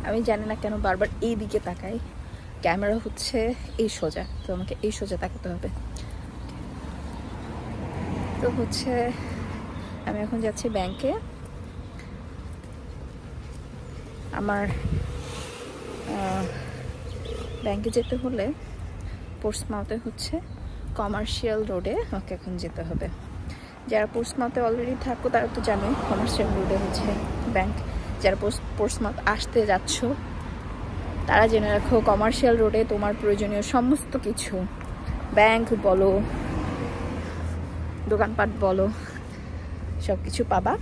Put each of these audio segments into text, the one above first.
আমি জানি না কেন বারবার এই দিকে তাকাই। ক্যামেরা হচ্ছে এই সোজা, তো আমাকে এই সোজা তাকাতে হবে। তো হচ্ছে আমি এখন যাচ্ছি ব্যাংকে। আমার ব্যাংকে যেতে হলে পোর্টসমাউথে হচ্ছে কমার্শিয়াল রোডে আমাকে এখন যেতে হবে। যারা পোর্টসমাউথে অলরেডি থাকো তারা তো জানো কমার্শিয়াল রোডে হচ্ছে ব্যাংক। যারা পোর্টসমাউথ আসতে যাচ্ছ তারা জেনে রাখো কমার্শিয়াল রোডে তোমার প্রয়োজনীয় সমস্ত কিছু, ব্যাংক বলো, দোকানপাট বলো, সব কিছু পাবা।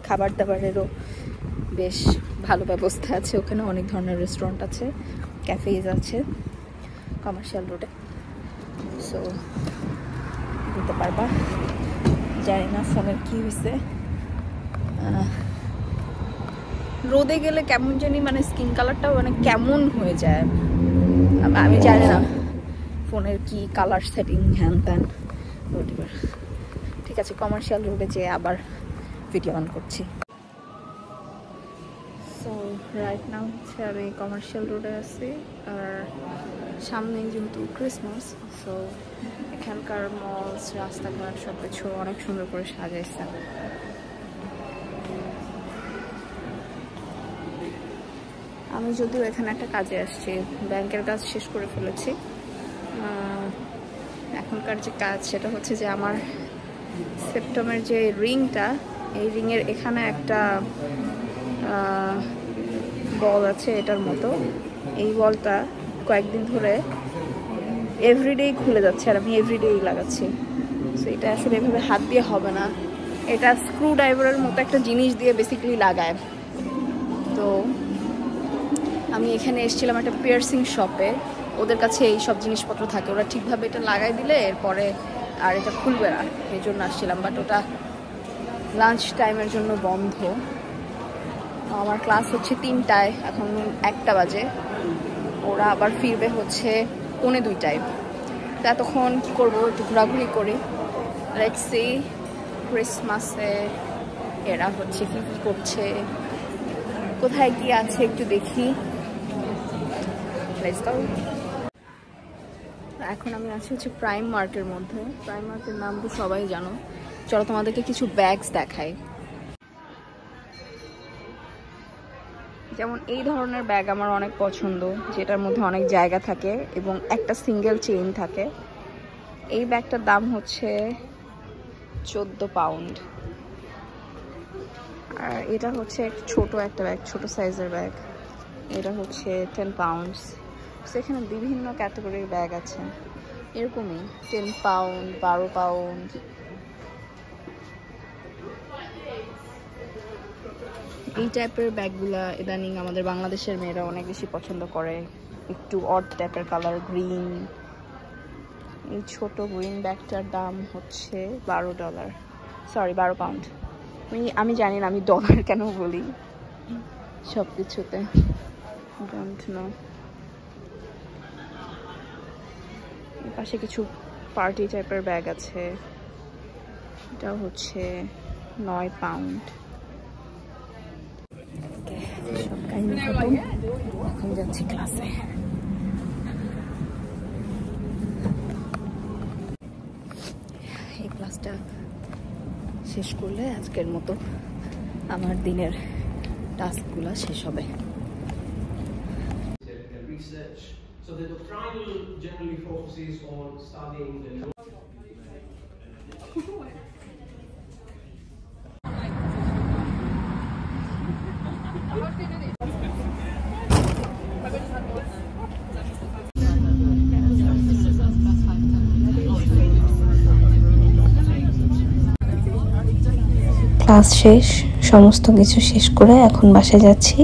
খাবার দাবারেরও বেশ ভালো ব্যবস্থা আছে ওখানে, অনেক ধরনের রেস্টুরেন্ট আছে, ক্যাফেজ আছে কমার্শিয়াল রোডে। সো দিতে পারবা। জানি না ফোনের কি হয়েছে, রোদে গেলে কেমন জানি মানে স্কিন কালারটাও মানে কেমন হয়ে যায়, আমি জানি না ফোনের কি কালার সেটিং হ্যান ত্যান। ঠিক আছে, কমার্শিয়াল রোডে যেয়ে আবার ভিডিও অন করছি। সো রাইট নাও হচ্ছে আমি কমার্শিয়াল রোডে আছি, আর সামনে যেহেতু ক্রিসমাস, সো এখানকার মলস, রাস্তাঘাট সব কিছু অনেক সুন্দর করে সাজাইছে। আমি যদিও এখানে একটা কাজে আসছি, ব্যাংকের কাজ শেষ করে ফেলেছি। এখনকার যে কাজ সেটা হচ্ছে যে আমার সেপ্টেমের যে রিংটা, এই রিংয়ের এখানে একটা বল আছে এটার মতো। এই বলটা কয়েকদিন ধরে এভরিডেই খুলে যাচ্ছে, আর আমি এভরিডেই লাগাচ্ছি। সো এটা আসলে এভাবে হাত দিয়ে হবে না, এটা স্ক্রু ড্রাইভারের মতো একটা জিনিস দিয়ে বেসিক্যালি লাগায়। তো আমি এখানে এসেছিলাম একটা পিয়ার্সিং শপে, ওদের কাছে এই সব জিনিসপত্র থাকে, ওরা ঠিকভাবে এটা লাগাই দিলে এরপরে আর এটা খুলবে না, এই জন্য আসছিলাম। বাট ওটা লাঞ্চ টাইমের জন্য বন্ধ। আমার ক্লাস হচ্ছে 3টায়, এখন 1টা বাজে, ওরা আবার ফিরবে হচ্ছে 1:45। তো এতক্ষণ কী করবো, একটু ঘোরাঘুরি করি। লেটস সি ক্রিসমাসে এরা হচ্ছে কী কী করছে, কোথায় কি আছে একটু দেখি। এখন আমি আছি হচ্ছে প্রাইম মার্টের মধ্যে। প্রাইম মার্টের নাম তো সবাই জানো, চলো তোমাদেরকে কিছু ব্যাগস দেখাই। যেমন এই ধরনের ব্যাগ আমার অনেক পছন্দ, যেটার মধ্যে অনেক জায়গা থাকে এবং একটা সিঙ্গেল চেইন থাকে। এই ব্যাগটার দাম হচ্ছে 14 পাউন্ড। আর এটা হচ্ছে ছোট একটা ব্যাগ, ছোট সাইজের ব্যাগ, এটা হচ্ছে 10 পাউন্ডস। সেখানে বিভিন্ন ক্যাটাগরির ব্যাগ আছে, এরকমই 10 পাউন্ড, 12 পাউন্ড। এই টাইপের ব্যাগগুলা ইদানিং আমাদের বাংলাদেশের মেয়েরা অনেক বেশি পছন্দ করে, একটু অড টাইপের কালার, গ্রিন। এই ছোট গ্রিন ব্যাগটার দাম হচ্ছে $12 পাউন্ড। আমি জানি না আমি ডলার কেন বলি সব কিছুতে, ডোন্ট নো। পাশে কিছু পার্টি টাইপের ব্যাগ আছে, এটা হচ্ছে 9 পাউন্ড। সব কাহিনী খতম, এখন যাচ্ছি ক্লাসে। এই ক্লাসটা শেষ করলে আজকের মতো আমার দিনের টাস্কগুলো শেষ হবে। So the doctrinal generally focuses on studying the law. Class শেষ, সমস্ত কিছু শেষ করে এখন বাসায় যাচ্ছি।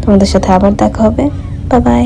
তোমাদের সাথে আবার দেখা হবে। Bye bye.